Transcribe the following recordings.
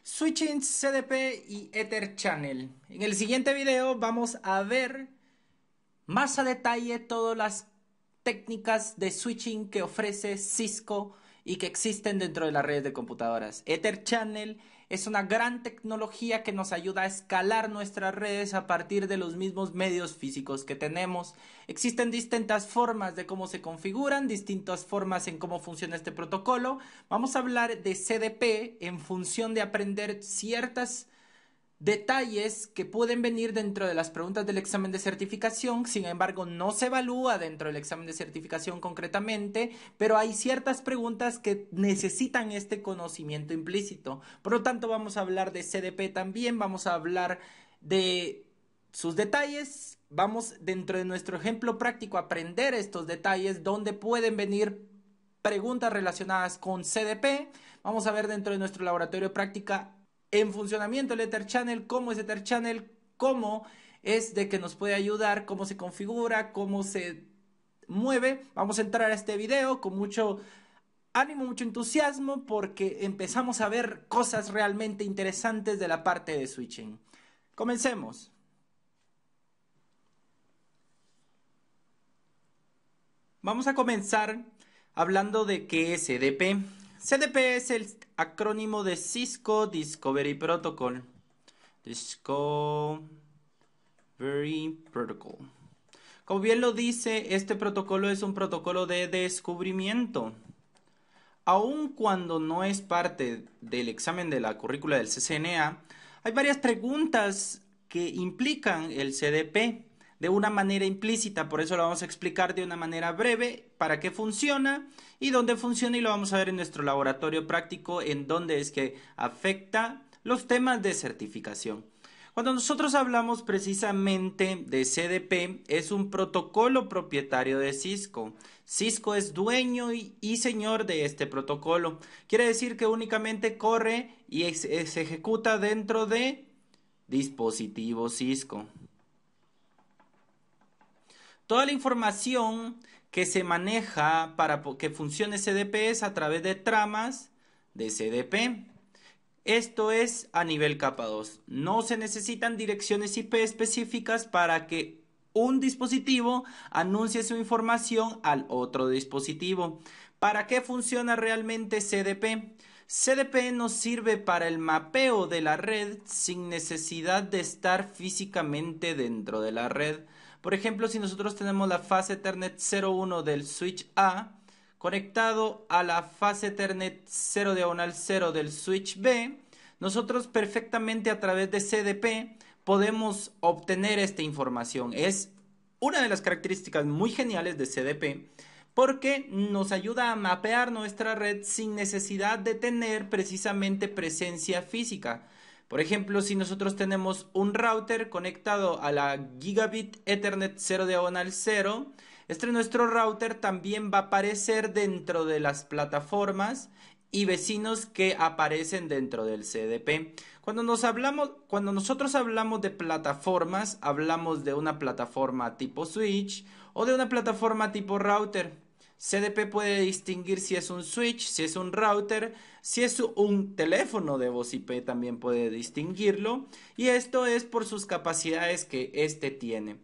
Switching CDP y Ether Channel. En el siguiente video vamos a ver más a detalle todas las técnicas de switching que ofrece Cisco y que existen dentro de las redes de computadoras. Ether Channel es una gran tecnología que nos ayuda a escalar nuestras redes a partir de los mismos medios físicos que tenemos. Existen distintas formas de cómo se configuran, distintas formas en cómo funciona este protocolo. Vamos a hablar de CDP en función de aprender ciertas detalles que pueden venir dentro de las preguntas del examen de certificación. Sin embargo, no se evalúa dentro del examen de certificación concretamente, pero hay ciertas preguntas que necesitan este conocimiento implícito. Por lo tanto, vamos a hablar de CDP también, vamos a hablar de sus detalles. Vamos dentro de nuestro ejemplo práctico a aprender estos detalles donde pueden venir preguntas relacionadas con CDP. Vamos a ver dentro de nuestro laboratorio práctica en funcionamiento el Ether Channel, cómo es Ether Channel, cómo es de que nos puede ayudar, cómo se configura, cómo se mueve. Vamos a entrar a este video con mucho ánimo, mucho entusiasmo, porque empezamos a ver cosas realmente interesantes de la parte de switching. Comencemos. Vamos a comenzar hablando de qué es CDP. CDP es el acrónimo de Cisco Discovery Protocol. Discovery Protocol. Como bien lo dice, este protocolo es un protocolo de descubrimiento. Aun cuando no es parte del examen de la currícula del CCNA, hay varias preguntas que implican el CDP de una manera implícita, por eso lo vamos a explicar de una manera breve, para qué funciona y dónde funciona, y lo vamos a ver en nuestro laboratorio práctico en dónde es que afecta los temas de certificación. Cuando nosotros hablamos precisamente de CDP, es un protocolo propietario de Cisco. Cisco es dueño y señor de este protocolo. Quiere decir que únicamente corre y se ejecuta dentro de dispositivos Cisco. Toda la información que se maneja para que funcione CDP es a través de tramas de CDP. Esto es a nivel capa 2. No se necesitan direcciones IP específicas para que un dispositivo anuncie su información al otro dispositivo. ¿Para qué funciona realmente CDP? CDP nos sirve para el mapeo de la red sin necesidad de estar físicamente dentro de la red. Por ejemplo, si nosotros tenemos la fase Ethernet 01 del switch A conectado a la fase Ethernet 0/0 del switch B, nosotros perfectamente a través de CDP podemos obtener esta información. Es una de las características muy geniales de CDP, porque nos ayuda a mapear nuestra red sin necesidad de tener precisamente presencia física. Por ejemplo, si nosotros tenemos un router conectado a la Gigabit Ethernet 0/0, nuestro router también va a aparecer dentro de las plataformas y vecinos que aparecen dentro del CDP. Cuando nosotros hablamos de plataformas, hablamos de una plataforma tipo switch o de una plataforma tipo router. CDP puede distinguir si es un switch, si es un router, si es un teléfono de voz IP, también puede distinguirlo, y esto es por sus capacidades que este tiene.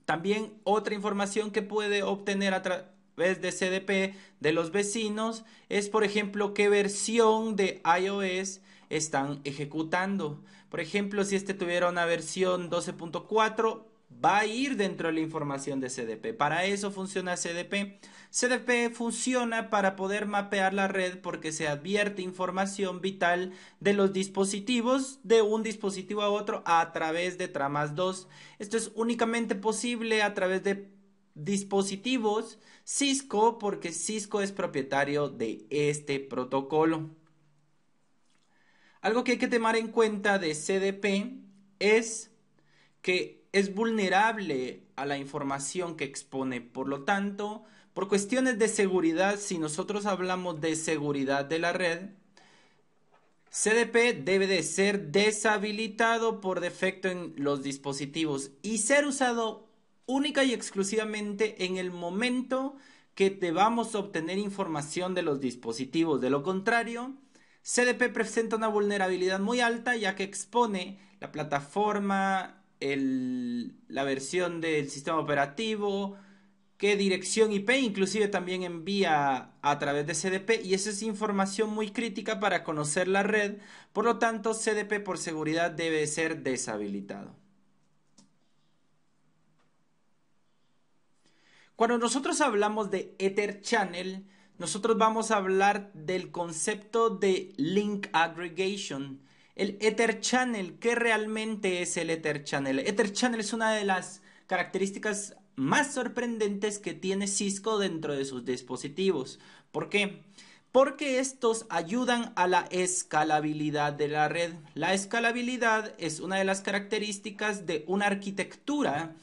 También otra información que puede obtener a través de CDP de los vecinos es, por ejemplo, qué versión de iOS están ejecutando. Por ejemplo, si este tuviera una versión 12.4, va a ir dentro de la información de CDP. Para eso funciona CDP. CDP funciona para poder mapear la red porque se advierte información vital de los dispositivos de un dispositivo a otro a través de tramas 2. Esto es únicamente posible a través de dispositivos Cisco, porque Cisco es propietario de este protocolo. Algo que hay que tomar en cuenta de CDP es que es vulnerable a la información que expone. Por lo tanto, por cuestiones de seguridad, si nosotros hablamos de seguridad de la red, CDP debe de ser deshabilitado por defecto en los dispositivos y ser usado única y exclusivamente en el momento que debamos obtener información de los dispositivos. De lo contrario, CDP presenta una vulnerabilidad muy alta ya que expone la plataforma, la versión del sistema operativo, qué dirección IP inclusive también envía a través de CDP, y esa es información muy crítica para conocer la red. Por lo tanto, CDP por seguridad debe ser deshabilitado. Cuando nosotros hablamos de Ether Channel, nosotros vamos a hablar del concepto de Link Aggregation. El Ether Channel, ¿qué realmente es el Ether Channel? El Ether Channel es una de las características más sorprendentes que tiene Cisco dentro de sus dispositivos. ¿Por qué? Porque estos ayudan a la escalabilidad de la red. La escalabilidad es una de las características de una arquitectura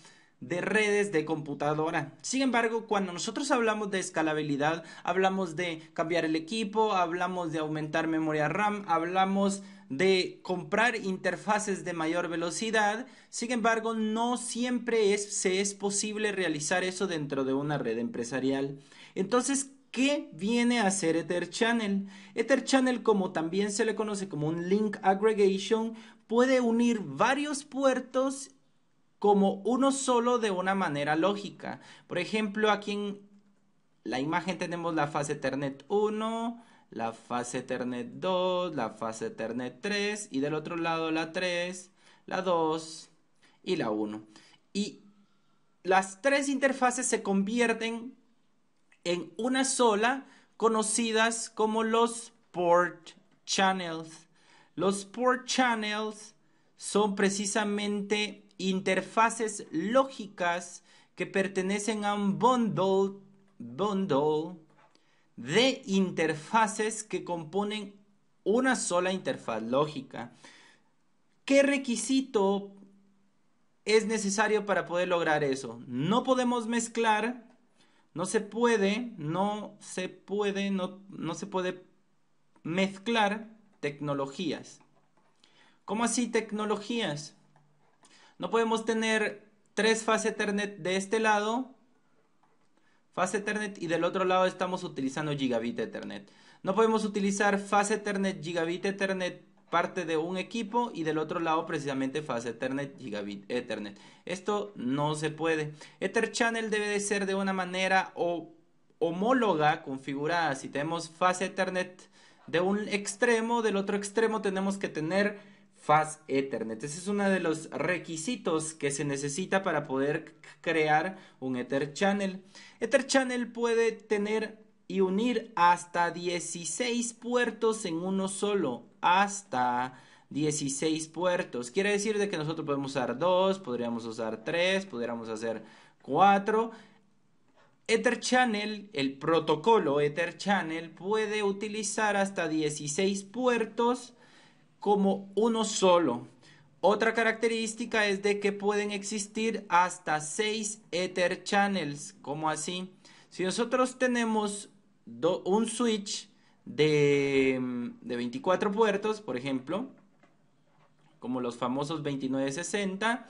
de redes de computadora. Sin embargo, cuando nosotros hablamos de escalabilidad, hablamos de cambiar el equipo, hablamos de aumentar memoria RAM, hablamos de comprar interfaces de mayor velocidad. Sin embargo, no siempre se es posible realizar eso dentro de una red empresarial. Entonces, ¿qué viene a ser Ether Channel? Ether Channel, como también se le conoce como un Link Aggregation, puede unir varios puertos como uno solo de una manera lógica. Por ejemplo, aquí en la imagen tenemos la fase Ethernet 1, la fase Ethernet 2, la fase Ethernet 3 y del otro lado la 3, la 2 y la 1. Y las tres interfaces se convierten en una sola, conocidas como los port channels. Los port channels son precisamente interfaces lógicas que pertenecen a un bundle de interfaces que componen una sola interfaz lógica. ¿Qué requisito es necesario para poder lograr eso? No podemos mezclar, no se puede mezclar tecnologías. ¿Cómo así tecnologías? No podemos tener tres fases Ethernet de este lado, fase Ethernet, y del otro lado estamos utilizando Gigabit Ethernet. No podemos utilizar fase Ethernet, Gigabit Ethernet, parte de un equipo, y del otro lado precisamente fase Ethernet, Gigabit Ethernet. Esto no se puede. Ether Channel debe de ser de una manera homóloga, configurada. Si tenemos fase Ethernet de un extremo, del otro extremo tenemos que tener Fast Ethernet. Ese es uno de los requisitos que se necesita para poder crear un Ether Channel. Ether Channel puede tener y unir hasta 16 puertos en uno solo. Hasta 16 puertos. Quiere decir de que nosotros podemos usar 2, podríamos usar 3, podríamos hacer 4. Ether Channel, el protocolo Ether Channel puede utilizar hasta 16 puertos como uno solo. Otra característica es de que pueden existir hasta 6 Ether Channels. ¿Cómo así? Si nosotros tenemos un switch de 24 puertos, por ejemplo, como los famosos 2960,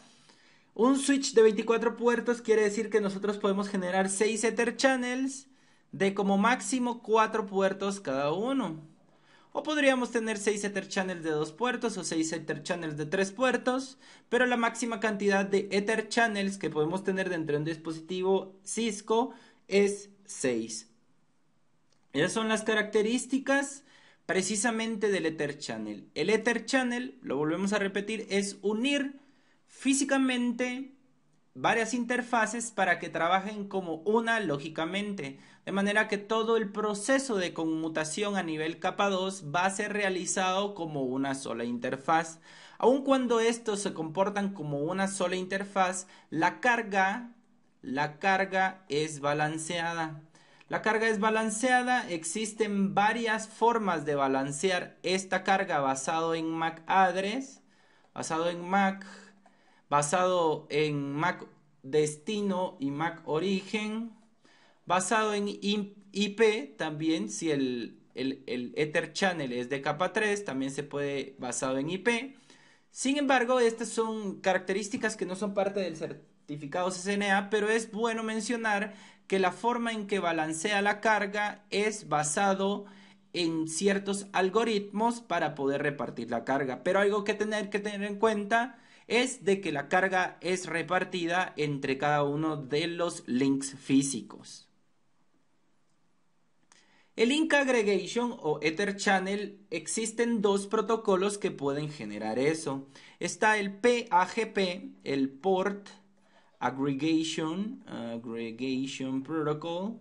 un switch de 24 puertos quiere decir que nosotros podemos generar 6 Ether Channels de como máximo 4 puertos cada uno. O podríamos tener 6 Ether Channels de 2 puertos o 6 Ether Channels de 3 puertos, pero la máxima cantidad de Ether Channels que podemos tener dentro de un dispositivo Cisco es 6. Esas son las características precisamente del Ether Channel. El Ether Channel, lo volvemos a repetir, es unir físicamente varias interfaces para que trabajen como una lógicamente, de manera que todo el proceso de conmutación a nivel capa 2 va a ser realizado como una sola interfaz. Aun cuando estos se comportan como una sola interfaz, la carga es balanceada. La carga es balanceada, existen varias formas de balancear esta carga basado en MAC address, basado en MAC destino y MAC origen, basado en IP también. Si el Ether Channel es de capa 3, también se puede basado en IP. Sin embargo, estas son características que no son parte del certificado CCNA, pero es bueno mencionar que la forma en que balancea la carga es basado en ciertos algoritmos para poder repartir la carga. Pero algo que tener en cuenta es de que la carga es repartida entre cada uno de los links físicos. El link aggregation o Ether Channel, existen dos protocolos que pueden generar eso. Está el PAGP, el Port Aggregation Protocol.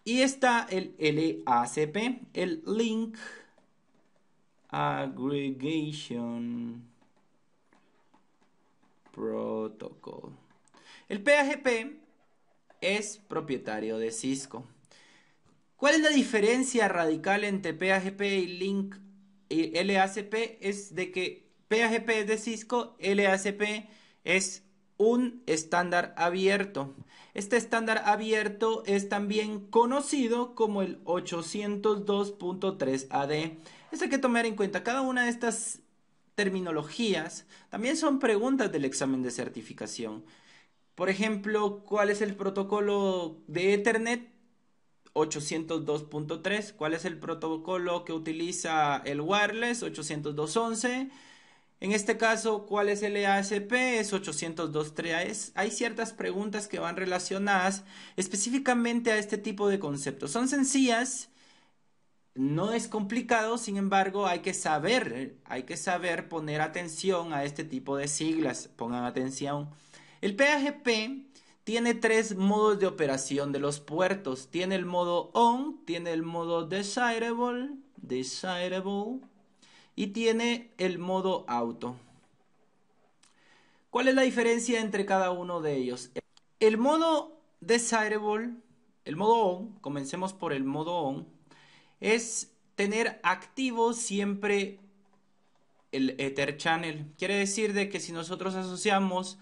Y está el LACP, el Link Aggregation Protocol. El PAGP es propietario de Cisco. ¿Cuál es la diferencia radical entre PAGP y Link y LACP? Es de que PAGP es de Cisco, LACP es un estándar abierto. Este estándar abierto es también conocido como el 802.3 AD. Esto hay que tomar en cuenta. Cada una de estas terminologías también son preguntas del examen de certificación. Por ejemplo, ¿cuál es el protocolo de Ethernet? 802.3. ¿Cuál es el protocolo que utiliza el wireless? 802.11. En este caso, ¿cuál es el LACP? Es 802.3. Hay ciertas preguntas que van relacionadas específicamente a este tipo de conceptos. Son sencillas, no es complicado, sin embargo, hay que saber poner atención a este tipo de siglas. Pongan atención. El PAGP tiene tres modos de operación de los puertos. Tiene el modo on, tiene el modo desirable y tiene el modo auto. ¿Cuál es la diferencia entre cada uno de ellos? El modo desirable, el modo on, comencemos por el modo on, es tener activo siempre el Ether Channel. Quiere decir de que si nosotros asociamos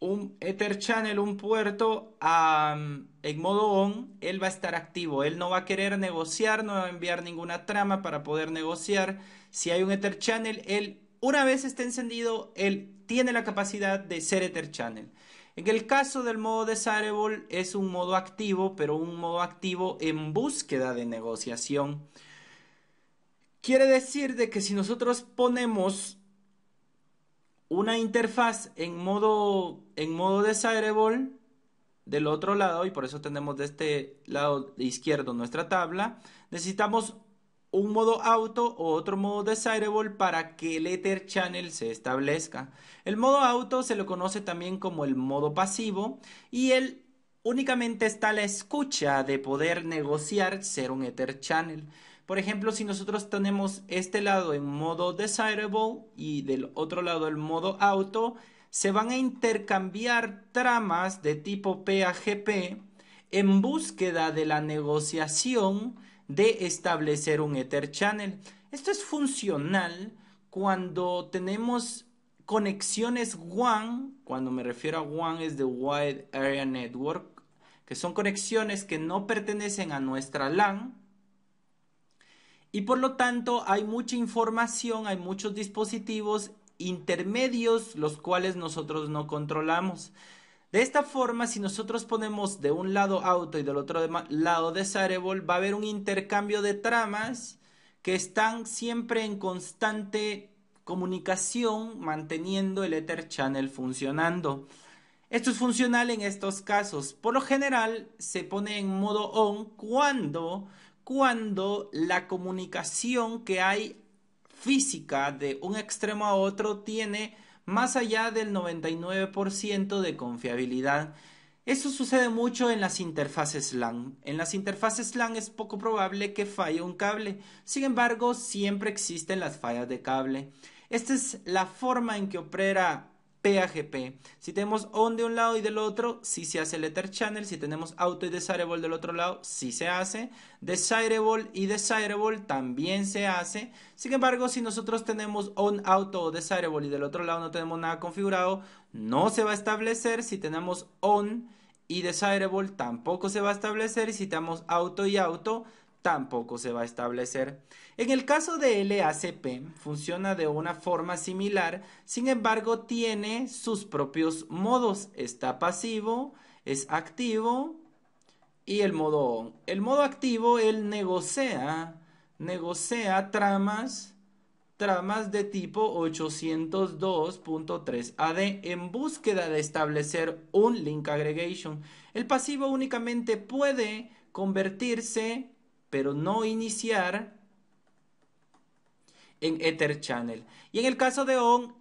un Ether Channel, un puerto, en modo on, él va a estar activo. Él no va a querer negociar, no va a enviar ninguna trama para poder negociar. Si hay un Ether Channel, él, una vez esté encendido, él tiene la capacidad de ser Ether Channel. En el caso del modo desirable, es un modo activo, pero un modo activo en búsqueda de negociación. Quiere decir de que si nosotros ponemos una interfaz en modo desirable del otro lado, y por eso tenemos de este lado izquierdo nuestra tabla, necesitamos un modo auto o otro modo desirable para que el Ether Channel se establezca. El modo auto se lo conoce también como el modo pasivo y él únicamente está a la escucha de poder negociar ser un Ether Channel. Por ejemplo, si nosotros tenemos este lado en modo desirable y del otro lado el modo auto, se van a intercambiar tramas de tipo PAGP en búsqueda de la negociación de establecer un Ether Channel. Esto es funcional cuando tenemos conexiones WAN. Cuando me refiero a WAN es de Wide Area Network, que son conexiones que no pertenecen a nuestra LAN. Y por lo tanto hay mucha información, hay muchos dispositivos intermedios los cuales nosotros no controlamos. De esta forma, si nosotros ponemos de un lado auto y del otro lado desirable, va a haber un intercambio de tramas que están siempre en constante comunicación, manteniendo el Ether Channel funcionando. Esto es funcional en estos casos. Por lo general, se pone en modo on cuando la comunicación que hay física de un extremo a otro tiene más allá del 99% de confiabilidad. Eso sucede mucho en las interfaces LAN. En las interfaces LAN es poco probable que falle un cable. Sin embargo, siempre existen las fallas de cable. Esta es la forma en que opera PAGP. Si tenemos on de un lado y del otro, sí se hace el Ether Channel. Si tenemos auto y desirable del otro lado, sí se hace. Desirable y desirable también se hace. Sin embargo, si nosotros tenemos on, auto o desirable y del otro lado no tenemos nada configurado, no se va a establecer. Si tenemos on y desirable, tampoco se va a establecer. Y si tenemos auto y auto, tampoco se va a establecer. En el caso de LACP funciona de una forma similar, sin embargo tiene sus propios modos. Está pasivo, es activo y el modo on. El modo activo, él negocia tramas de tipo 802.3 AD en búsqueda de establecer un link aggregation. El pasivo únicamente puede convertirse, pero no iniciar, en Ether Channel. Y en el caso de on,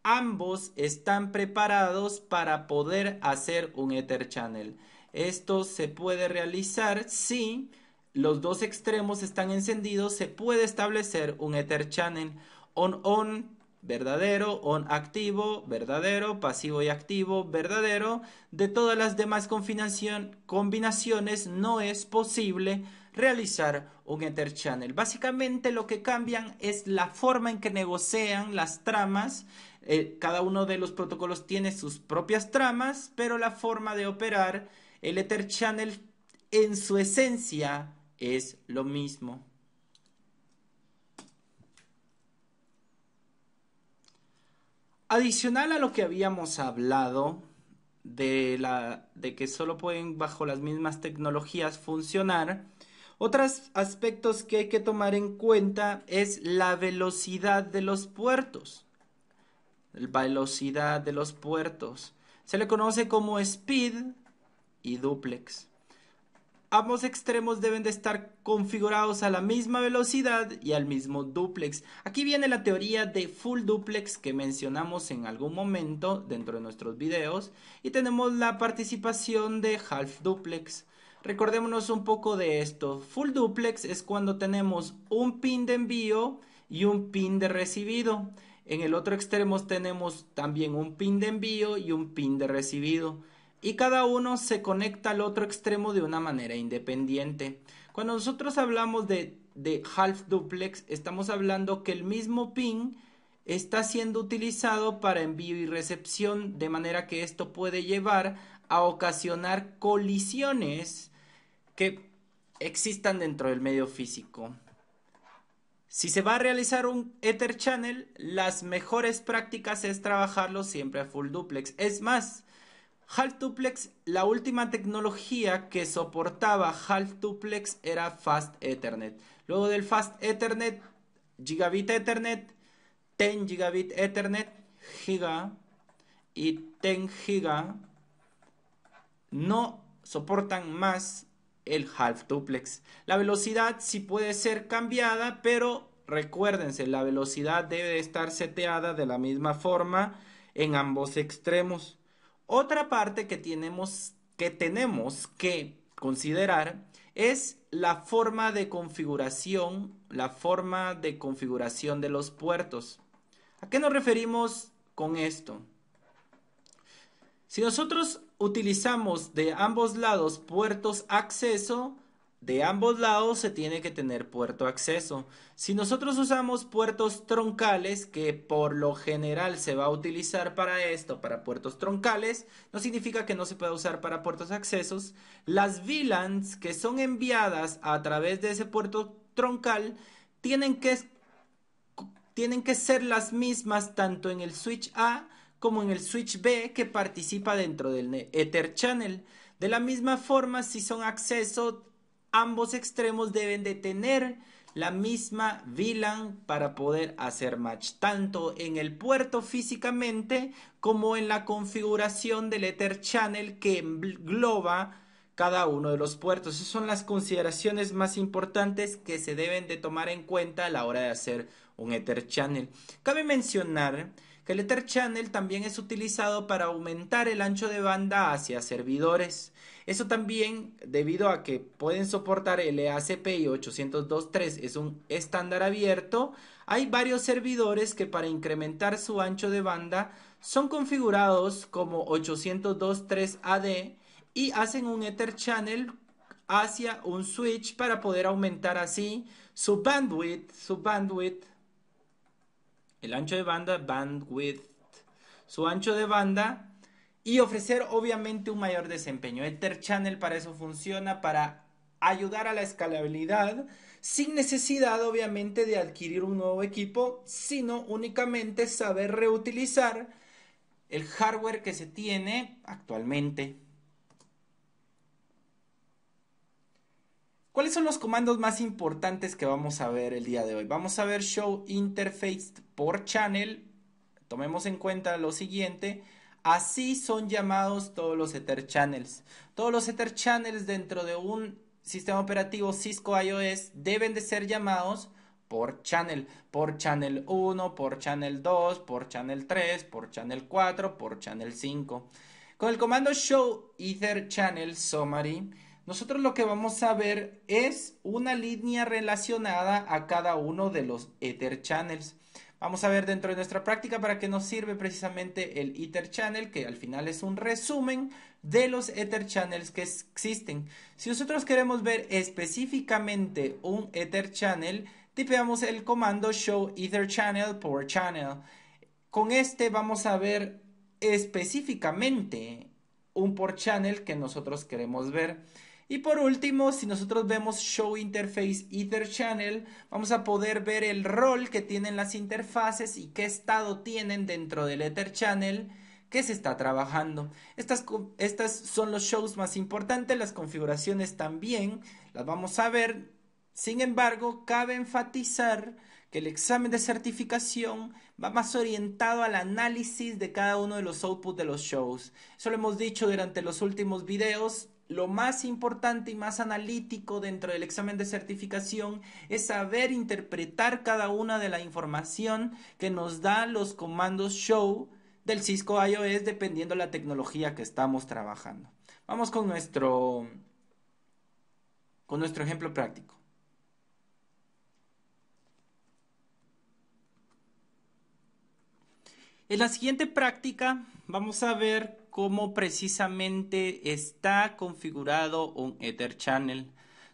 ambos están preparados para poder hacer un Ether Channel. Esto se puede realizar si los dos extremos están encendidos. Se puede establecer un Ether Channel. On, verdadero, on activo, verdadero, pasivo y activo, verdadero. De todas las demás combinaciones no es posible realizar un Ether Channel. Básicamente lo que cambian es la forma en que negocian las tramas. Cada uno de los protocolos tiene sus propias tramas, pero la forma de operar el Ether Channel en su esencia es lo mismo. Adicional a lo que habíamos hablado de que solo pueden bajo las mismas tecnologías funcionar, otros aspectos que hay que tomar en cuenta es la velocidad de los puertos. La velocidad de los puertos se le conoce como speed y duplex. Ambos extremos deben de estar configurados a la misma velocidad y al mismo duplex. Aquí viene la teoría de full duplex que mencionamos en algún momento dentro de nuestros videos, y tenemos la participación de half duplex. Recordémonos un poco de esto. Full duplex es cuando tenemos un pin de envío y un pin de recibido. En el otro extremo tenemos también un pin de envío y un pin de recibido, y cada uno se conecta al otro extremo de una manera independiente. Cuando nosotros hablamos de half duplex, estamos hablando que el mismo pin está siendo utilizado para envío y recepción, de manera que esto puede llevar a ocasionar colisiones que existan dentro del medio físico. Si se va a realizar un Ether Channel, las mejores prácticas es trabajarlo siempre a full duplex. Es más, Half Duplex, la última tecnología que soportaba Half Duplex era Fast Ethernet. Luego del Fast Ethernet, Gigabit Ethernet, 10 Gigabit Ethernet, Giga y 10 Giga no soportan más el Half Duplex. La velocidad sí puede ser cambiada, pero recuérdense, la velocidad debe estar seteada de la misma forma en ambos extremos. Otra parte que tenemos que considerar es la forma de configuración de los puertos. ¿A qué nos referimos con esto? Si nosotros utilizamos de ambos lados puertos acceso, de ambos lados se tiene que tener puerto acceso. Si nosotros usamos puertos troncales, que por lo general se va a utilizar para esto, para puertos troncales, no significa que no se pueda usar para puertos accesos. Las VLANs que son enviadas a través de ese puerto troncal tienen que ser las mismas tanto en el switch A como en el switch B que participa dentro del Ether Channel. De la misma forma, si son acceso, ambos extremos deben de tener la misma VLAN para poder hacer match, tanto en el puerto físicamente como en la configuración del Ether Channel que engloba cada uno de los puertos. Esas son las consideraciones más importantes que se deben de tomar en cuenta a la hora de hacer un Ether Channel. Cabe mencionar que el Ether Channel también es utilizado para aumentar el ancho de banda hacia servidores. Eso también debido a que pueden soportar el EACPI 802.3, es un estándar abierto. Hay varios servidores que para incrementar su ancho de banda son configurados como 802.3 AD y hacen un Ether Channel hacia un switch para poder aumentar así su bandwidth, el ancho de banda, su ancho de banda, y ofrecer obviamente un mayor desempeño. Ether Channel para eso funciona, para ayudar a la escalabilidad, sin necesidad obviamente de adquirir un nuevo equipo, sino únicamente saber reutilizar el hardware que se tiene actualmente. ¿Cuáles son los comandos más importantes que vamos a ver el día de hoy? Vamos a ver Show Interface por Channel. Tomemos en cuenta lo siguiente. Así son llamados todos los Ether Channels. Todos los Ether Channels dentro de un sistema operativo Cisco iOS deben de ser llamados por Channel 1, por Channel 2, por Channel 3, por Channel 4, por Channel 5. Con el comando Show Ether Channel Summary, nosotros lo que vamos a ver es una línea relacionada a cada uno de los Ether Channels. Vamos a ver dentro de nuestra práctica para qué nos sirve precisamente el Ether Channel, que al final es un resumen de los Ether Channels que existen. Si nosotros queremos ver específicamente un Ether Channel, tipeamos el comando Show Ether Channel por Channel. Con este vamos a ver específicamente un por channel que nosotros queremos ver. Y por último, si nosotros vemos Show Interface Ether Channel, vamos a poder ver el rol que tienen las interfaces y qué estado tienen dentro del Ether Channel que se está trabajando. Estas son los shows más importantes, las configuraciones también las vamos a ver. Sin embargo, cabe enfatizar que el examen de certificación va más orientado al análisis de cada uno de los outputs de los shows. Eso lo hemos dicho durante los últimos videos. Lo más importante y más analítico dentro del examen de certificación es saber interpretar cada una de la información que nos da los comandos show del Cisco iOS dependiendo de la tecnología que estamos trabajando. Vamos con nuestro ejemplo práctico. En la siguiente práctica vamos a ver cómo precisamente está configurado un Ether Channel.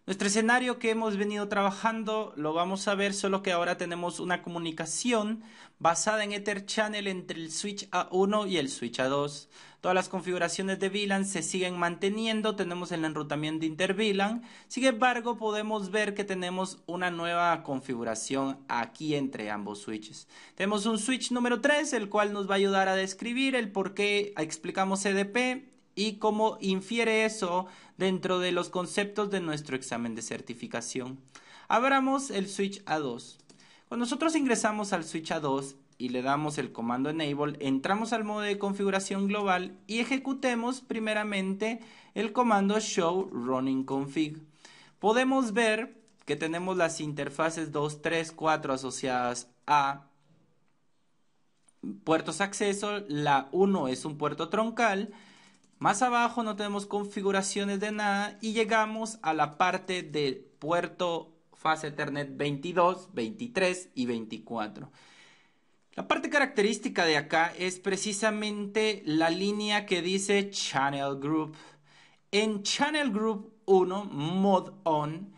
Nuestro escenario que hemos venido trabajando lo vamos a ver, solo que ahora tenemos una comunicación basada en Ether Channel entre el switch A1 y el switch A2. Todas las configuraciones de VLAN se siguen manteniendo, tenemos el enrutamiento inter-VLAN. Sin embargo, podemos ver que tenemos una nueva configuración aquí entre ambos switches. Tenemos un switch número 3, el cual nos va a ayudar a describir el por qué explicamos CDP y cómo infiere eso dentro de los conceptos de nuestro examen de certificación. Abramos el switch A2. Cuando nosotros ingresamos al switch A2 y le damos el comando enable, entramos al modo de configuración global y ejecutemos primeramente el comando show running config. Podemos ver que tenemos las interfaces 2, 3, 4 asociadas a puertos acceso. La 1 es un puerto troncal. Más abajo no tenemos configuraciones de nada y llegamos a la parte de puerto fase Ethernet 22, 23 y 24. La parte característica de acá es precisamente la línea que dice Channel Group. En Channel Group 1, Mod On,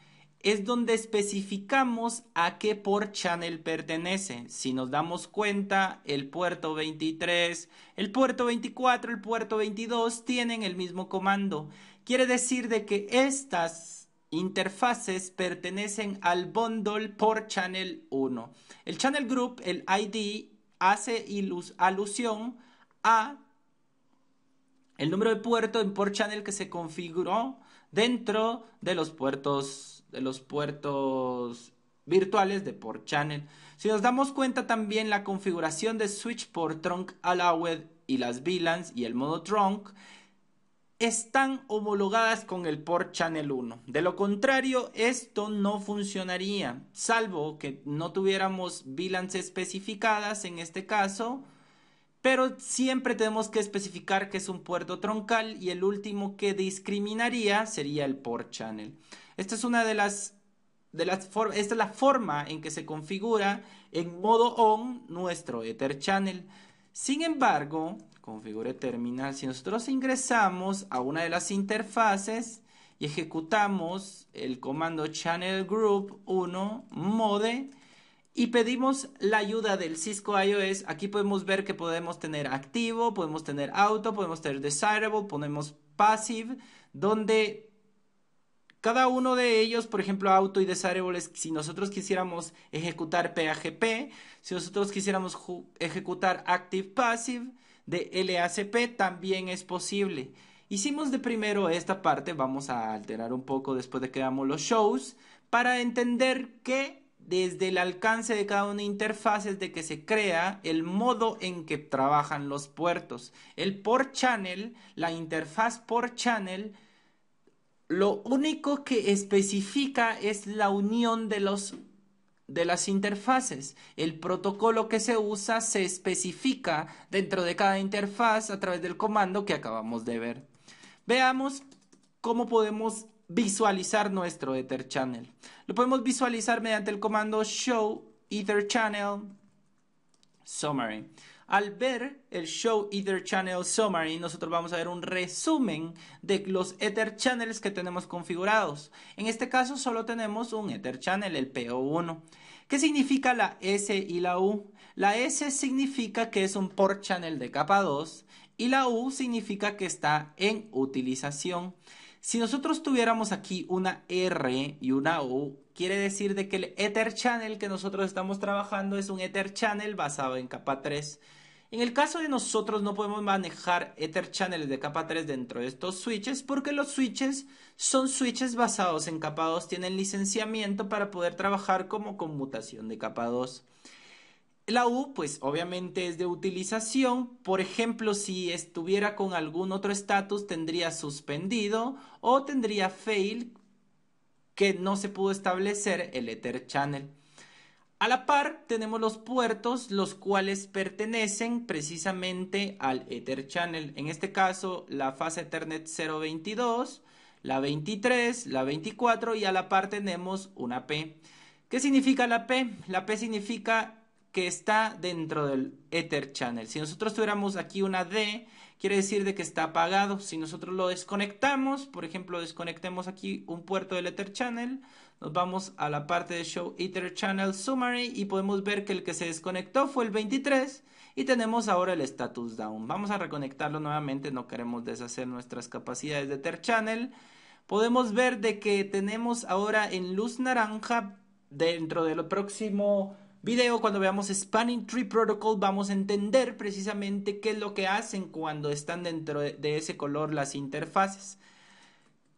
es donde especificamos a qué port channel pertenece. Si nos damos cuenta, el puerto 23, el puerto 24, el puerto 22 tienen el mismo comando. Quiere decir de que estas interfaces pertenecen al bundle port channel 1. El channel group, el ID, hace alusión a el número de puerto en port channel que se configuró dentro de los puertos virtuales de port channel. Si nos damos cuenta también la configuración de switch port trunk allowed y las VLANs y el modo trunk están homologadas con el port channel 1. De lo contrario, esto no funcionaría, salvo que no tuviéramos VLANs especificadas en este caso. Pero siempre tenemos que especificar que es un puerto troncal y el último que discriminaría sería el port channel. Esta es esta es la forma en que se configura en modo on nuestro Ether Channel. Sin embargo, configure terminal. Si nosotros ingresamos a una de las interfaces y ejecutamos el comando Channel Group 1 mode y pedimos la ayuda del Cisco iOS, aquí podemos ver que podemos tener activo, podemos tener auto, podemos tener desirable, ponemos passive, donde cada uno de ellos, por ejemplo, auto y desirable, si nosotros quisiéramos ejecutar PAGP, si nosotros quisiéramos ejecutar active passive de LACP, también es posible. Hicimos de primero esta parte, vamos a alterar un poco después de que hagamos los shows, para entender que desde el alcance de cada una de interfaz es de que se crea el modo en que trabajan los puertos. El port channel, la interfaz port channel, lo único que especifica es la unión de las interfaces. El protocolo que se usa se especifica dentro de cada interfaz a través del comando que acabamos de ver. Veamos cómo podemos visualizar nuestro Ether Channel. Lo podemos visualizar mediante el comando show Ether Channel Summary. Al ver el Show Ether Channel Summary, nosotros vamos a ver un resumen de los Ether Channels que tenemos configurados. En este caso solo tenemos un Ether Channel, el PO1. ¿Qué significa la S y la U? La S significa que es un port channel de capa 2 y la U significa que está en utilización. Si nosotros tuviéramos aquí una R y una U, quiere decir de que el Ether Channel que nosotros estamos trabajando es un Ether Channel basado en capa 3. En el caso de nosotros no podemos manejar Ether Channels de capa 3 dentro de estos switches porque los switches son switches basados en capa 2, tienen licenciamiento para poder trabajar como conmutación de capa 2. La U, pues obviamente es de utilización. Por ejemplo, si estuviera con algún otro estatus, tendría suspendido o tendría fail, que no se pudo establecer el Ether Channel. A la par tenemos los puertos, los cuales pertenecen precisamente al Ether Channel. En este caso, la fase Ethernet 022, la 23, la 24 y a la par tenemos una P. ¿Qué significa la P? La P significa que está dentro del Ether Channel. Si nosotros tuviéramos aquí una D, quiere decir de que está apagado. Si nosotros lo desconectamos, por ejemplo, desconectemos aquí un puerto del Ether Channel, nos vamos a la parte de Show Ether Channel Summary y podemos ver que el que se desconectó fue el 23 y tenemos ahora el status down. Vamos a reconectarlo nuevamente, no queremos deshacer nuestras capacidades de Ether Channel. Podemos ver de que tenemos ahora en luz naranja dentro del próximo video, cuando veamos Spanning Tree Protocol, vamos a entender precisamente qué es lo que hacen cuando están dentro de ese color las interfaces.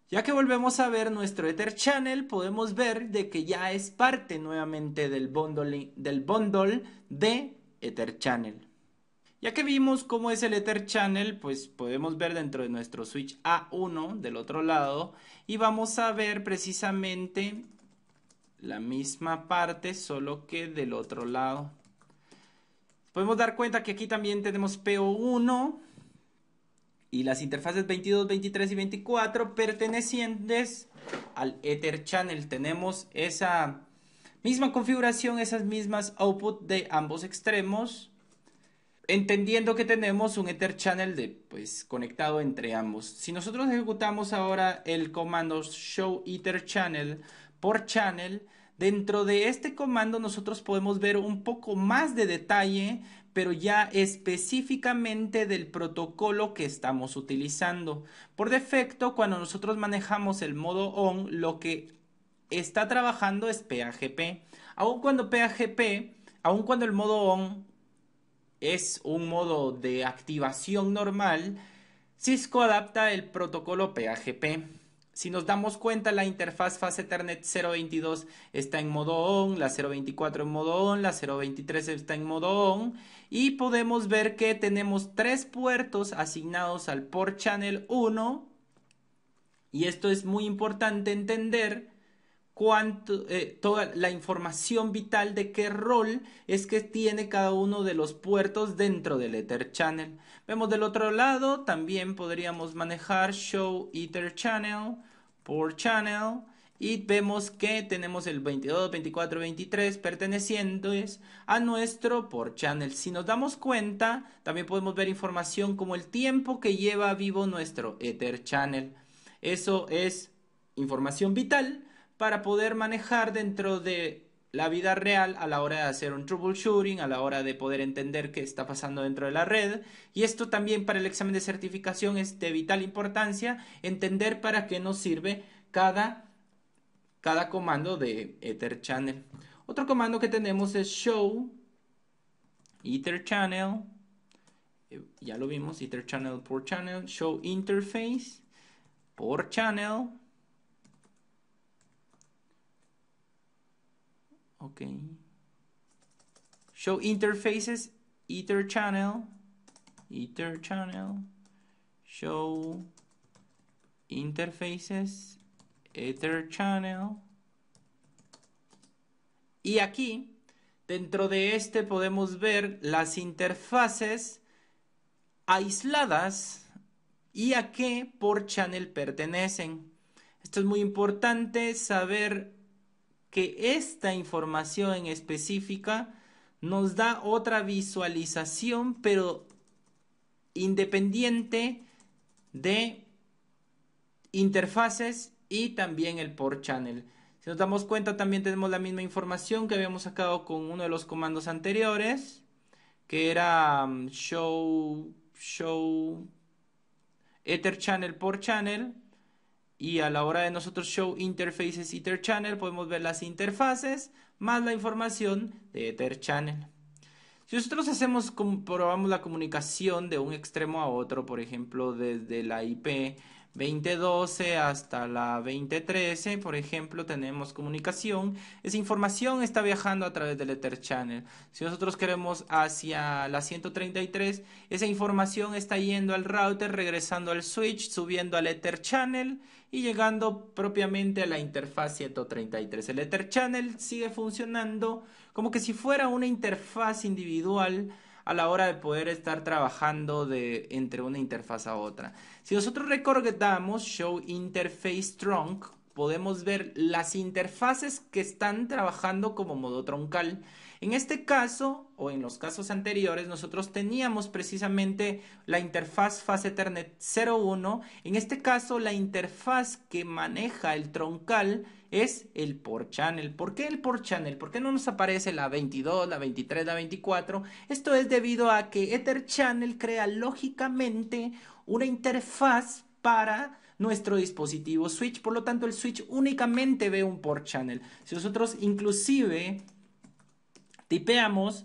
Ya que volvemos a ver nuestro Ether Channel, podemos ver de que ya es parte nuevamente del bundle de Ether Channel. Ya que vimos cómo es el Ether Channel, pues podemos ver dentro de nuestro switch A1 del otro lado y vamos a ver precisamente la misma parte, solo que del otro lado. Podemos dar cuenta que aquí también tenemos PO1 y las interfaces 22, 23 y 24 pertenecientes al Ether Channel. Tenemos esa misma configuración, esas mismas output de ambos extremos, entendiendo que tenemos un Ether Channel conectado entre ambos. Si nosotros ejecutamos ahora el comando show Ether Channel por channel, dentro de este comando nosotros podemos ver un poco más de detalle, pero ya específicamente del protocolo que estamos utilizando. Por defecto, cuando nosotros manejamos el modo on, lo que está trabajando es PAGP. Aun cuando el modo on es un modo de activación normal, Cisco adapta el protocolo PAGP. Si nos damos cuenta, la interfaz fase Ethernet 022 está en modo on, la 024 en modo on, la 023 está en modo on y podemos ver que tenemos 3 puertos asignados al port channel 1 y esto es muy importante entender toda la información vital de qué rol es que tiene cada uno de los puertos dentro del Ether Channel. Vemos del otro lado, también podríamos manejar Show Ether Channel por Channel y vemos que tenemos el 22, 24, 23 pertenecientes a nuestro port channel. Si nos damos cuenta, también podemos ver información como el tiempo que lleva vivo nuestro Ether Channel. Eso es información vital para poder manejar dentro de la vida real a la hora de hacer un troubleshooting, a la hora de poder entender qué está pasando dentro de la red. Y esto también para el examen de certificación es de vital importancia, entender para qué nos sirve cada comando de Ether Channel. Otro comando que tenemos es show Ether Channel ya lo vimos, Ether Channel por Channel, Show Interface por Channel. Ok. Show Interfaces, Ether Channel, Show Interfaces, Ether Channel. Y aquí, dentro de este podemos ver las interfaces aisladas y a qué por channel pertenecen. Esto es muy importante saber que esta información en específica nos da otra visualización, pero independiente de interfaces y también el por channel. Si nos damos cuenta, también tenemos la misma información que habíamos sacado con uno de los comandos anteriores, que era show Ether Channel por Channel. Y a la hora de nosotros show interfaces Ether Channel, podemos ver las interfaces más la información de Ether Channel. Si nosotros probamos la comunicación de un extremo a otro, por ejemplo, desde la IP 2012 hasta la 2013, por ejemplo, tenemos comunicación. Esa información está viajando a través del Ether Channel. Si nosotros queremos hacia la 133, esa información está yendo al router, regresando al switch, subiendo al Ether Channel y llegando propiamente a la interfaz 133. El Ether Channel sigue funcionando como que si fuera una interfaz individual a la hora de poder estar trabajando entre una interfaz a otra. Si nosotros recordamos Show Interface Trunk, podemos ver las interfaces que están trabajando como modo troncal. En este caso, o en los casos anteriores, nosotros teníamos precisamente la interfaz Fast Ethernet 01. En este caso, la interfaz que maneja el troncal es el por channel. ¿Por qué el por channel? ¿Por qué no nos aparece la 22, la 23, la 24? Esto es debido a que Ether Channel crea lógicamente una interfaz para nuestro dispositivo switch. Por lo tanto, el switch únicamente ve un por channel. Si nosotros inclusive tipeamos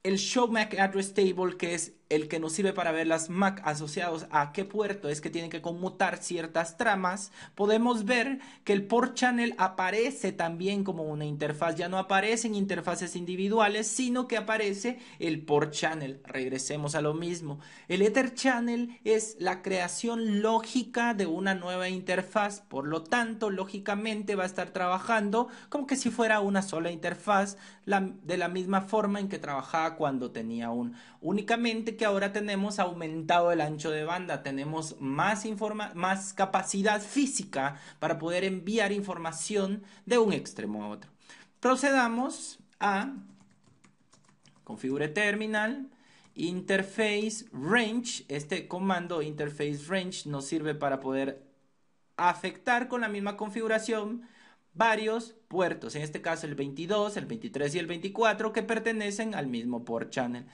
el Show MAC Address Table, que es el que nos sirve para ver las MAC asociados a qué puerto es que tienen que conmutar ciertas tramas, podemos ver que el port channel aparece también como una interfaz. Ya no aparecen interfaces individuales, sino que aparece el port channel. Regresemos a lo mismo. El Ether Channel es la creación lógica de una nueva interfaz. Por lo tanto, lógicamente va a estar trabajando como que si fuera una sola interfaz, de la misma forma en que trabajaba cuando tenía únicamente que ahora tenemos aumentado el ancho de banda, tenemos más capacidad física para poder enviar información de un extremo a otro. Procedamos a configure terminal, interface range. Este comando interface range nos sirve para poder afectar con la misma configuración varios puertos, en este caso el 22, el 23 y el 24, que pertenecen al mismo port channel.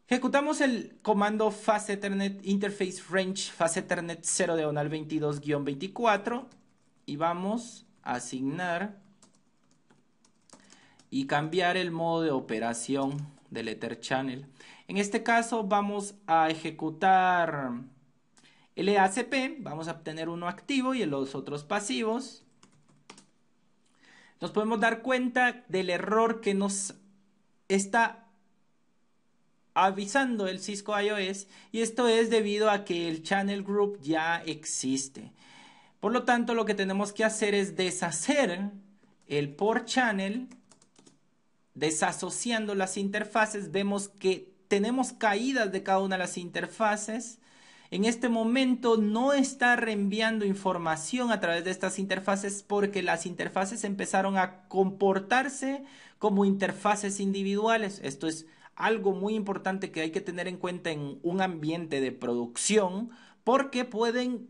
Ejecutamos el comando Fast Ethernet Interface Range Fast Ethernet 0 diagonal 22-24 y vamos a asignar y cambiar el modo de operación del Ether Channel. En este caso vamos a ejecutar el EACP, vamos a obtener uno activo y los otros pasivos. Nos podemos dar cuenta del error que nos está avisando el Cisco IOS, y esto es debido a que el channel group ya existe. Por lo tanto, lo que tenemos que hacer es deshacer el port channel. Desasociando las interfaces, vemos que tenemos caídas de cada una de las interfaces. En este momento no está reenviando información a través de estas interfaces porque las interfaces empezaron a comportarse como interfaces individuales. Esto es algo muy importante que hay que tener en cuenta en un ambiente de producción, porque pueden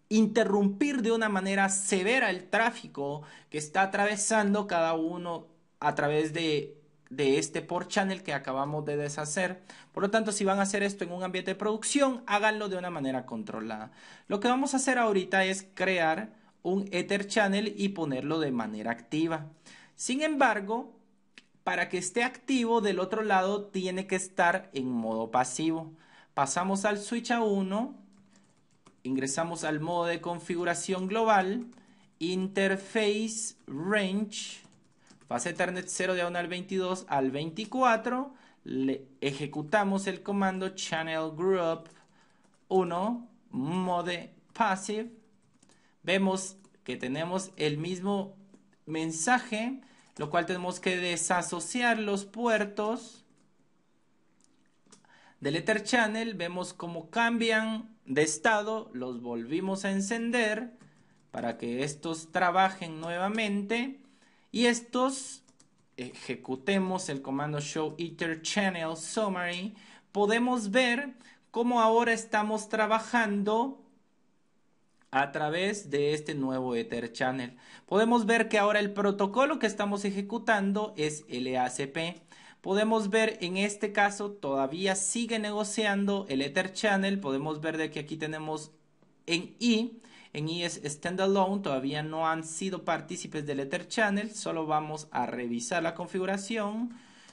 interrumpir de una manera severa el tráfico que está atravesando cada uno a través de este port channel que acabamos de deshacer. Por lo tanto, si van a hacer esto en un ambiente de producción, háganlo de una manera controlada. Lo que vamos a hacer ahorita es crear un Ether Channel y ponerlo de manera activa. Sin embargo, para que esté activo del otro lado tiene que estar en modo pasivo. Pasamos al switch A1, ingresamos al modo de configuración global, interface range, fase Ethernet 0 de 1 al 22 al 24, ejecutamos el comando channel group 1 mode passive, vemos que tenemos el mismo mensaje, lo cual tenemos que desasociar los puertos del Ether Channel. Vemos cómo cambian de estado, los volvimos a encender para que estos trabajen nuevamente y estos ejecutemos el comando show Ether Channel summary. Podemos ver cómo ahora estamos trabajando a través de este nuevo Ether Channel. Podemos ver que ahora el protocolo que estamos ejecutando es LACP. Podemos ver en este caso todavía sigue negociando el Ether Channel. Podemos ver de que aquí tenemos en I es standalone, todavía no han sido partícipes del Ether Channel. Solo vamos a revisar la configuración.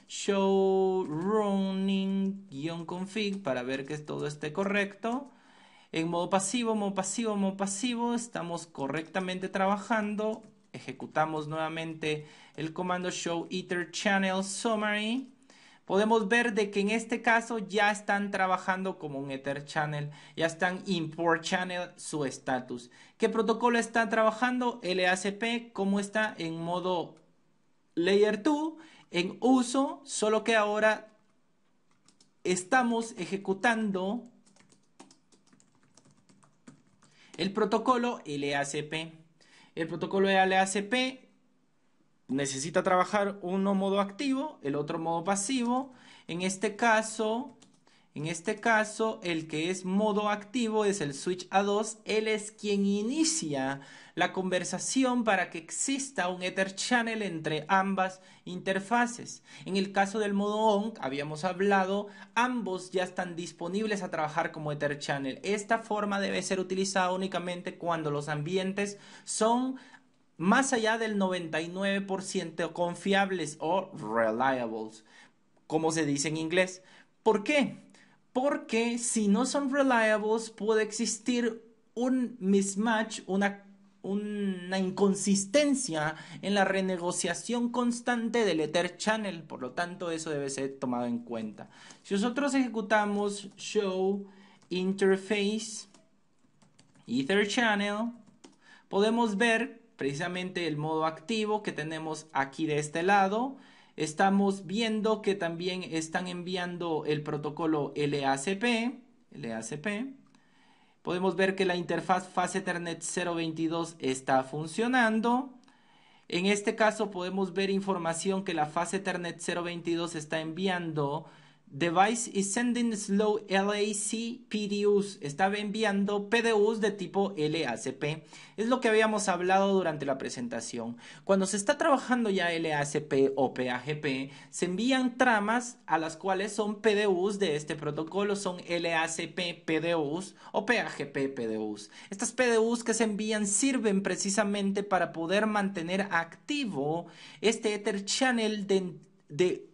Show running-config para ver que todo esté correcto. En modo pasivo, estamos correctamente trabajando. Ejecutamos nuevamente el comando show Ether Channel summary. Podemos ver de que en este caso ya están trabajando como un Ether Channel, ya están import channel su estatus. ¿Qué protocolo está trabajando? LACP, como está en modo Layer 2, en uso, solo que ahora estamos ejecutando el protocolo LACP. El protocolo LACP necesita trabajar uno modo activo, el otro modo pasivo. En este caso, el que es modo activo es el switch A2. Él es quien inicia la conversación para que exista un Ether Channel entre ambas interfaces. En el caso del modo on, habíamos hablado, ambos ya están disponibles a trabajar como Ether Channel. Esta forma debe ser utilizada únicamente cuando los ambientes son más allá del 99% confiables o reliables, como se dice en inglés. ¿Por qué? Porque si no son reliables puede existir un mismatch, una inconsistencia en la renegociación constante del Ether Channel. Por lo tanto, eso debe ser tomado en cuenta. Si nosotros ejecutamos show interface Ether Channel, podemos ver precisamente el modo activo que tenemos aquí de este lado. Estamos viendo que también están enviando el protocolo LACP. Podemos ver que la interfaz fase Ethernet 022 está funcionando. En este caso podemos ver información que la fase Ethernet 022 está enviando. Device is sending slow LAC PDUs. Estaba enviando PDUs de tipo LACP. Es lo que habíamos hablado durante la presentación. Cuando se está trabajando ya LACP o PAGP, se envían tramas a las cuales son PDUs de este protocolo. Son LACP PDUs o PAGP PDUs. Estas PDUs que se envían sirven precisamente para poder mantener activo este Ether Channel de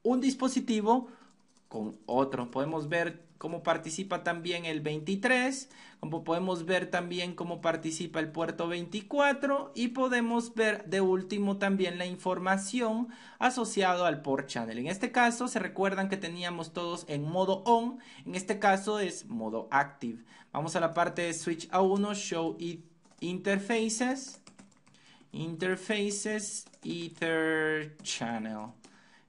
un dispositivo con otro. Podemos ver cómo participa también el 23, como podemos ver también cómo participa el puerto 24 y podemos ver de último también la información asociada al port channel. En este caso se recuerdan que teníamos todos en modo on, en este caso es modo active. Vamos a la parte de switch A1, show interfaces, Ether Channel,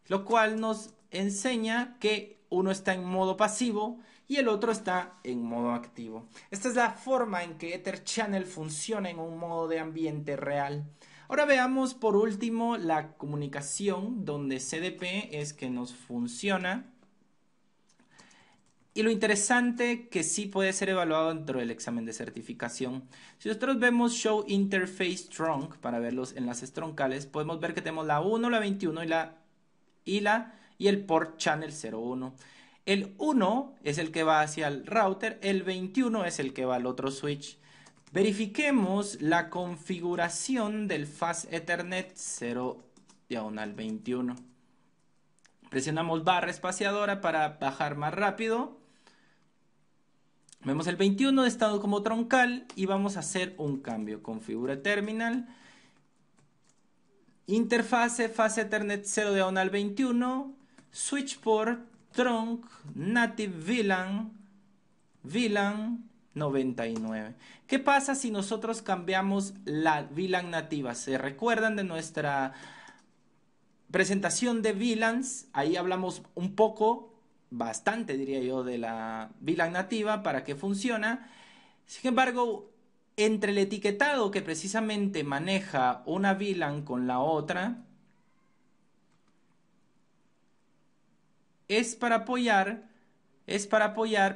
lo cual nos enseña que uno está en modo pasivo y el otro está en modo activo. Esta es la forma en que Ether Channel funciona en un modo de ambiente real. Ahora veamos por último la comunicación donde CDP es que nos funciona. Y lo interesante que sí puede ser evaluado dentro del examen de certificación. Si nosotros vemos Show Interface Trunk, para ver los enlaces troncales, podemos ver que tenemos la 1, la 21 y el port channel 01. El 1 es el que va hacia el router, el 21 es el que va al otro switch. Verifiquemos la configuración del Fast Ethernet 0 diagonal 21. Presionamos barra espaciadora para bajar más rápido. Vemos el 21 de estado como troncal y vamos a hacer un cambio. Configura terminal. Interfase, fase Ethernet 0 diagonal 21. Switch port, trunk, native VLAN 99. ¿Qué pasa si nosotros cambiamos la VLAN nativa? ¿Se recuerdan de nuestra presentación de VLANs? Ahí hablamos un poco, bastante diría yo, de la VLAN nativa, para qué funciona. Sin embargo, entre el etiquetado que precisamente maneja una VLAN con la otra, es para apoyar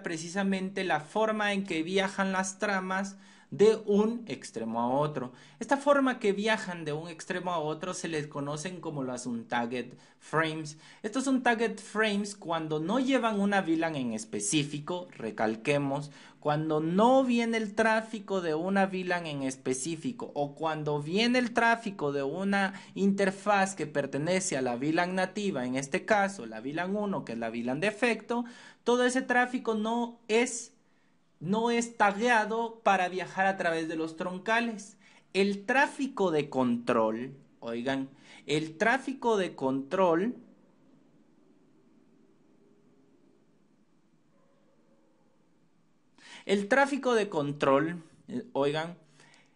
precisamente la forma en que viajan las tramas de un extremo a otro. Esta forma que viajan de un extremo a otro se les conocen como las untagged frames. Estos untagged frames, cuando no llevan una VLAN en específico, recalquemos, cuando no viene el tráfico de una VLAN en específico o cuando viene el tráfico de una interfaz que pertenece a la VLAN nativa, en este caso la VLAN 1, que es la VLAN de efecto, todo ese tráfico no es tagueado para viajar a través de los troncales. El tráfico de control, oigan, el tráfico de control oigan,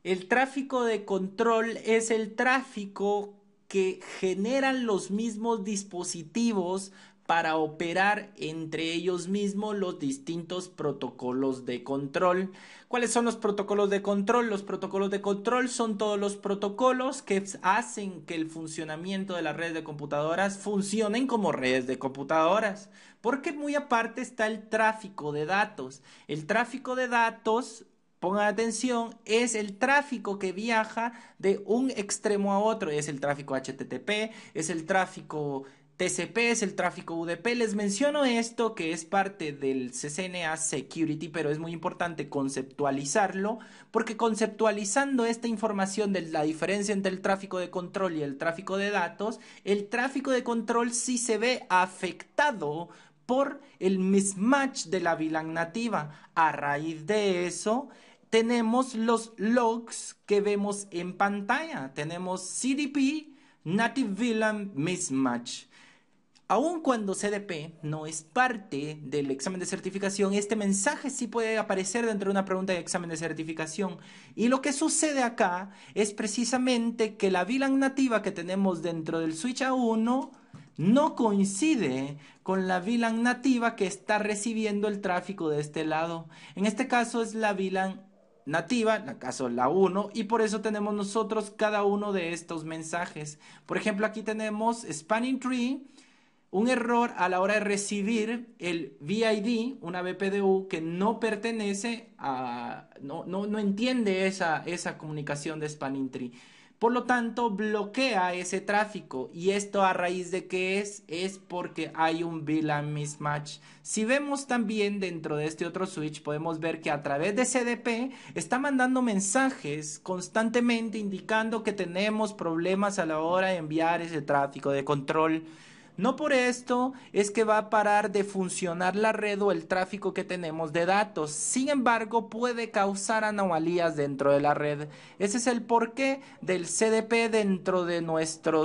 el tráfico de control es el tráfico que generan los mismos dispositivos para operar entre ellos mismos los distintos protocolos de control. ¿Cuáles son los protocolos de control? Los protocolos de control son todos los protocolos que hacen que el funcionamiento de las redes de computadoras funcionen como redes de computadoras. Porque muy aparte está el tráfico de datos. El tráfico de datos, pongan atención, es el tráfico que viaja de un extremo a otro. Es el tráfico HTTP, es el tráfico TCP, es el tráfico UDP. Les menciono esto que es parte del CCNA Security, pero es muy importante conceptualizarlo, porque conceptualizando esta información de la diferencia entre el tráfico de control y el tráfico de datos, el tráfico de control sí se ve afectado por el mismatch de la VLAN nativa. A raíz de eso, tenemos los logs que vemos en pantalla. Tenemos CDP, Native VLAN Mismatch. Aun cuando CDP no es parte del examen de certificación, este mensaje sí puede aparecer dentro de una pregunta de examen de certificación. Y lo que sucede acá es precisamente que la VLAN nativa que tenemos dentro del switch A1 no coincide con la VLAN nativa que está recibiendo el tráfico de este lado. En este caso es la VLAN nativa, en el caso la 1, y por eso tenemos nosotros cada uno de estos mensajes. Por ejemplo, aquí tenemos Spanning Tree, un error a la hora de recibir el VID, una BPDU que no pertenece a, no entiende esa comunicación de Spanning Tree. Por lo tanto, bloquea ese tráfico. ¿Y esto a raíz de qué es? Es porque hay un VLAN mismatch. Si vemos también dentro de este otro switch, podemos ver que a través de CDP está mandando mensajes constantemente indicando que tenemos problemas a la hora de enviar ese tráfico de control. No por esto es que va a parar de funcionar la red o el tráfico que tenemos de datos. Sin embargo, puede causar anomalías dentro de la red. Ese es el porqué del CDP dentro de nuestro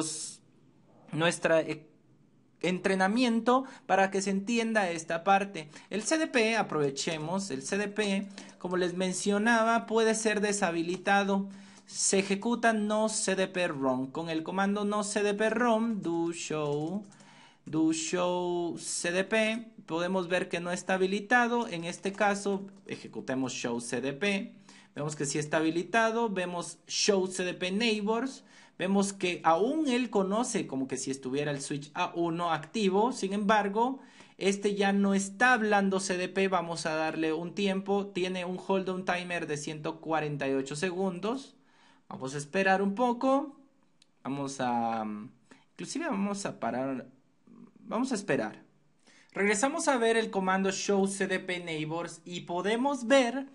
entrenamiento para que se entienda esta parte. El CDP, aprovechemos, el CDP, como les mencionaba, puede ser deshabilitado. Se ejecuta no CDP ROM. Con el comando no CDP ROM, do show CDP, podemos ver que no está habilitado. En este caso, ejecutemos show CDP. Vemos que sí está habilitado. Vemos show CDP neighbors. Vemos que aún él conoce como que si estuviera el switch A1 activo. Sin embargo, este ya no está hablando CDP. Vamos a darle un tiempo. Tiene un hold on timer de 148 segundos. Vamos a esperar un poco. Inclusive vamos a parar. Vamos a esperar. Regresamos a ver el comando show CDP neighbors y podemos ver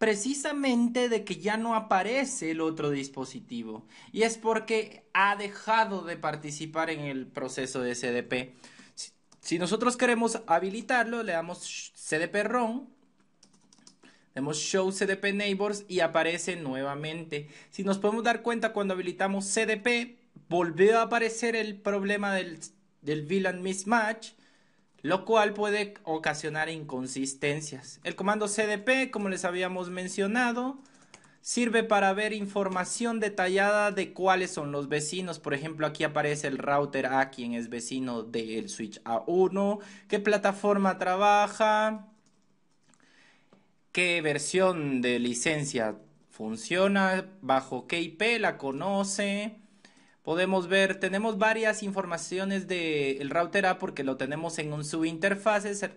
precisamente de que ya no aparece el otro dispositivo. Y es porque ha dejado de participar en el proceso de CDP. Si nosotros queremos habilitarlo, le damos CDP ROM, le damos Show CDP Neighbors y aparece nuevamente. Si nos podemos dar cuenta, cuando habilitamos CDP, volvió a aparecer el problema del VLAN mismatch, lo cual puede ocasionar inconsistencias. El comando CDP, como les habíamos mencionado, sirve para ver información detallada de cuáles son los vecinos. Por ejemplo, aquí aparece el router A, quien es vecino del switch A1, qué plataforma trabaja, qué versión de licencia funciona, bajo qué IP la conoce. Podemos ver, tenemos varias informaciones del router A porque lo tenemos en un subinterface,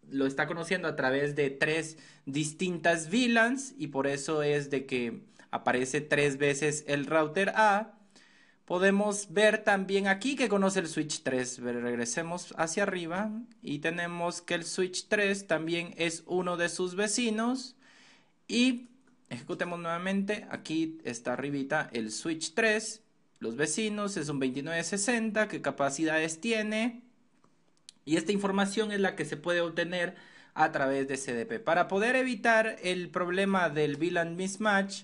lo está conociendo a través de 3 distintas VLANs y por eso es de que aparece 3 veces el router A. Podemos ver también aquí que conoce el switch 3. Regresemos hacia arriba y tenemos que el switch 3 también es uno de sus vecinos y ejecutemos nuevamente. Aquí está arribita el switch 3. Los vecinos es un 2960, qué capacidades tiene. Y esta información es la que se puede obtener a través de CDP. Para poder evitar el problema del VLAN mismatch,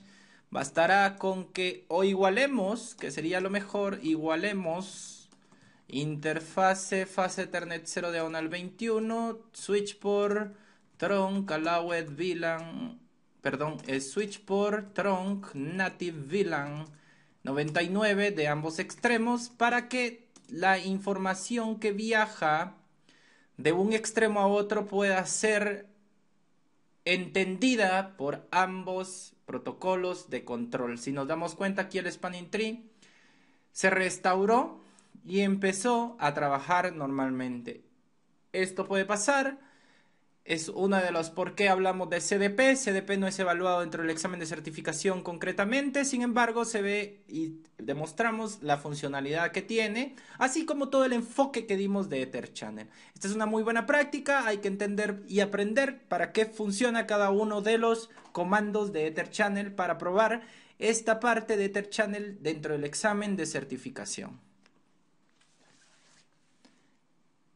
bastará con que o igualemos, que sería lo mejor, igualemos interfase fase Ethernet 0 diagonal 21, switch por trunk allowed VLAN, perdón, switch por trunk native VLAN 99 de ambos extremos para que la información que viaja de un extremo a otro pueda ser entendida por ambos protocolos de control. Si nos damos cuenta, aquí el spanning tree se restauró y empezó a trabajar normalmente. Esto puede pasar. Es uno de los por qué hablamos de CDP. CDP no es evaluado dentro del examen de certificación concretamente, sin embargo se ve y demostramos la funcionalidad que tiene, así como todo el enfoque que dimos de Ether Channel. Esta es una muy buena práctica, hay que entender y aprender para qué funciona cada uno de los comandos de Ether Channel para probar esta parte de Ether Channel dentro del examen de certificación.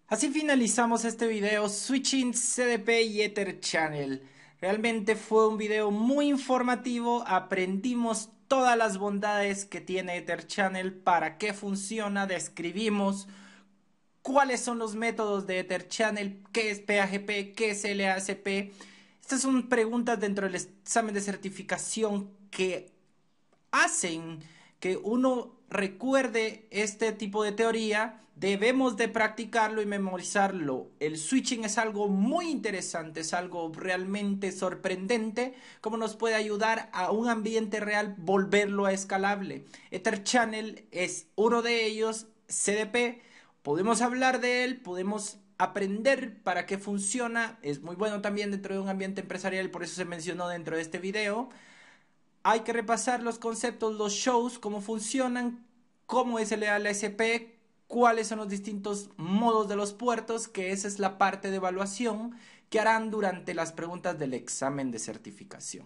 Así finalizamos este video Switching CDP y Ether Channel. Realmente fue un video muy informativo, aprendimos todas las bondades que tiene Ether Channel, para qué funciona, describimos cuáles son los métodos de Ether Channel, qué es PAGP, qué es LASP. Estas son preguntas dentro del examen de certificación que hacen que uno recuerde este tipo de teoría. Debemos de practicarlo y memorizarlo. El switching es algo muy interesante, es algo realmente sorprendente, como nos puede ayudar a un ambiente real volverlo a escalable. Ether Channel es uno de ellos. CDP, podemos hablar de él, podemos aprender para qué funciona, es muy bueno también dentro de un ambiente empresarial, por eso se mencionó dentro de este video. Hay que repasar los conceptos, los shows, cómo funcionan, cómo es el LASP, cuáles son los distintos modos de los puertos, que esa es la parte de evaluación que harán durante las preguntas del examen de certificación.